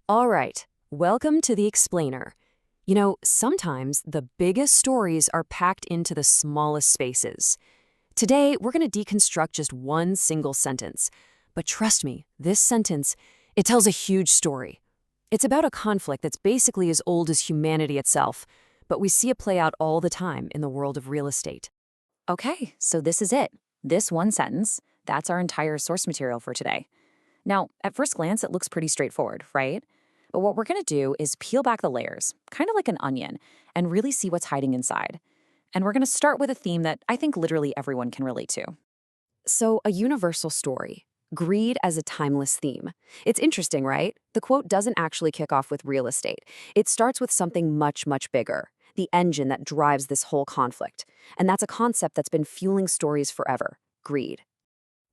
All right, welcome to the Explainer. Sometimes the biggest stories are packed into the smallest spaces. Today, we're going to deconstruct just one single sentence. But trust me, this sentence, it tells a huge story. It's about a conflict that's basically as old as humanity itself, but we see it play out all the time in the world of real estate. Okay, so this is it. This one sentence, that's our entire source material for today. Now, at first glance, it looks pretty straightforward, right? But what we're going to do is peel back the layers, kind of like an onion, and really see what's hiding inside. And we're going to start with a theme that I think literally everyone can relate to. So, a universal story. Greed as a timeless theme. It's interesting, right? The quote doesn't actually kick off with real estate. It starts with something much, much bigger, the engine that drives this whole conflict. And that's a concept that's been fueling stories forever, greed.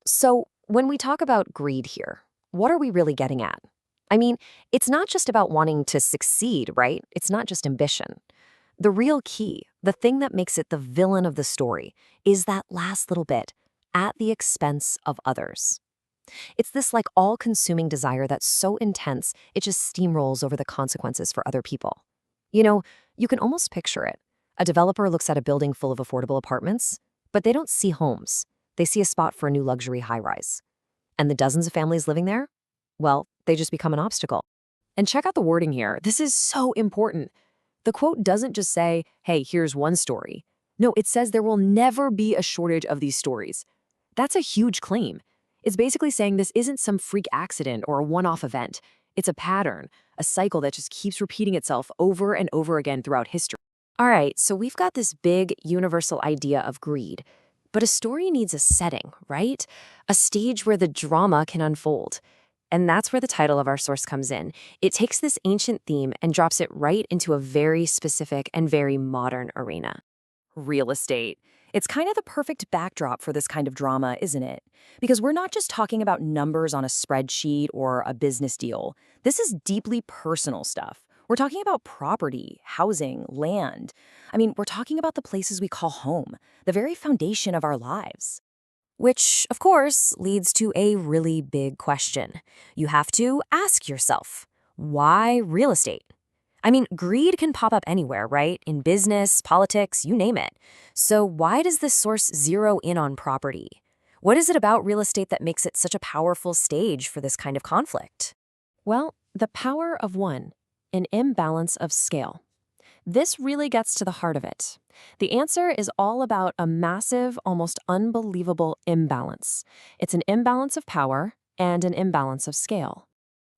So, when we talk about greed here, what are we really getting at? I mean, it's not just about wanting to succeed, right? It's not just ambition. The real key, the thing that makes it the villain of the story, is that last little bit, at the expense of others. It's this like all-consuming desire that's so intense, it just steamrolls over the consequences for other people. You can almost picture it. A developer looks at a building full of affordable apartments, but they don't see homes. They see a spot for a new luxury high-rise. And the dozens of families living there? Well, they just become an obstacle. And check out the wording here. This is so important. The quote doesn't just say, hey, here's one story. No, it says there will never be a shortage of these stories. That's a huge claim. It's basically saying this isn't some freak accident or a one-off event. It's a pattern, a cycle that just keeps repeating itself over and over again throughout history. All right, so we've got this big universal idea of greed. But a story needs a setting, right? A stage where the drama can unfold. And that's where the title of our source comes in. It takes this ancient theme and drops it right into a very specific and very modern arena. Real estate. It's kind of the perfect backdrop for this kind of drama, isn't it? Because we're not just talking about numbers on a spreadsheet or a business deal. This is deeply personal stuff. We're talking about property, housing, land. I mean, we're talking about the places we call home, the very foundation of our lives. Which, of course, leads to a really big question. You have to ask yourself, why real estate? I mean, greed can pop up anywhere, right? In business, politics, you name it. So why does this source zero in on property? What is it about real estate that makes it such a powerful stage for this kind of conflict? Well, the power of one, an imbalance of scale. This really gets to the heart of it. The answer is all about a massive, almost unbelievable imbalance. It's an imbalance of power and an imbalance of scale.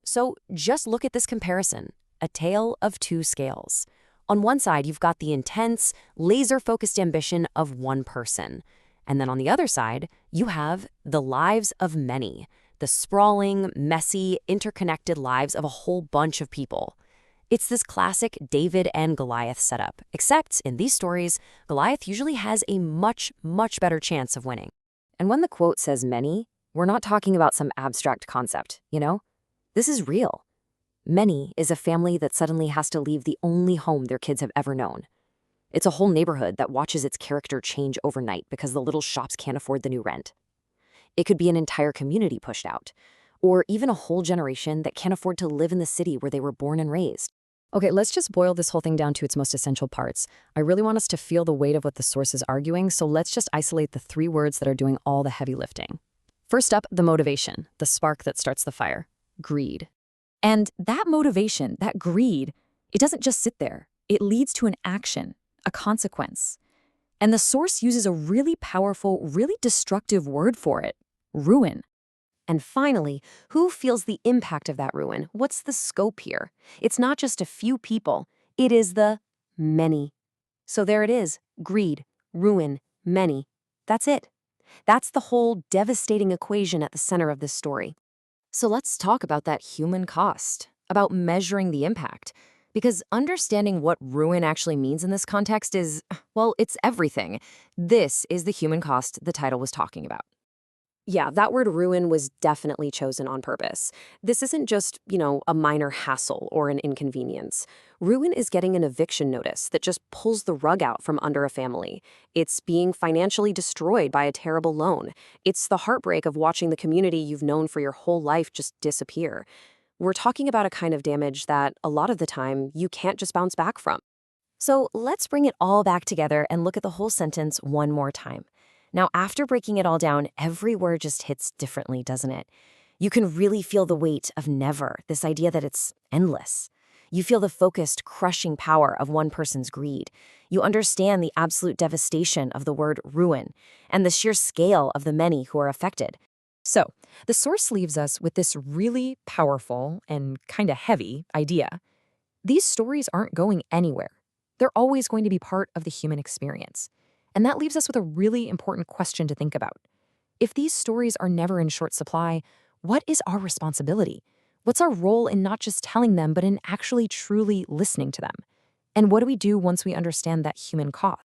So just look at this comparison, a tale of two scales. On one side, you've got the intense, laser-focused ambition of one person. And then on the other side, you have the lives of many, the sprawling, messy, interconnected lives of a whole bunch of people. It's this classic David and Goliath setup, except in these stories, Goliath usually has a much, much better chance of winning. And when the quote says many, we're not talking about some abstract concept, This is real. Many is a family that suddenly has to leave the only home their kids have ever known. It's a whole neighborhood that watches its character change overnight because the little shops can't afford the new rent. It could be an entire community pushed out, or even a whole generation that can't afford to live in the city where they were born and raised. Okay, let's just boil this whole thing down to its most essential parts. I really want us to feel the weight of what the source is arguing, so let's just isolate the three words that are doing all the heavy lifting. First up, the motivation, the spark that starts the fire, greed. And that motivation, that greed, it doesn't just sit there. It leads to an action, a consequence. And the source uses a really powerful, really destructive word for it, ruin. And finally, who feels the impact of that ruin? What's the scope here? It's not just a few people. It is the many. So there it is, greed, ruin, many. That's it. That's the whole devastating equation at the center of this story. So let's talk about that human cost, about measuring the impact. Because understanding what ruin actually means in this context is, well, it's everything. This is the human cost the title was talking about. Yeah, that word ruin was definitely chosen on purpose. This isn't just, a minor hassle or an inconvenience. Ruin is getting an eviction notice that just pulls the rug out from under a family. It's being financially destroyed by a terrible loan. It's the heartbreak of watching the community you've known for your whole life just disappear. We're talking about a kind of damage that, a lot of the time, you can't just bounce back from. So let's bring it all back together and look at the whole sentence one more time. Now, after breaking it all down, every word just hits differently, doesn't it? You can really feel the weight of never, this idea that it's endless. You feel the focused, crushing power of one person's greed. You understand the absolute devastation of the word ruin and the sheer scale of the many who are affected. So, the source leaves us with this really powerful and kind of heavy idea. These stories aren't going anywhere. They're always going to be part of the human experience. And that leaves us with a really important question to think about. If these stories are never in short supply, what is our responsibility? What's our role in not just telling them, but in actually truly listening to them? And what do we do once we understand that human cost?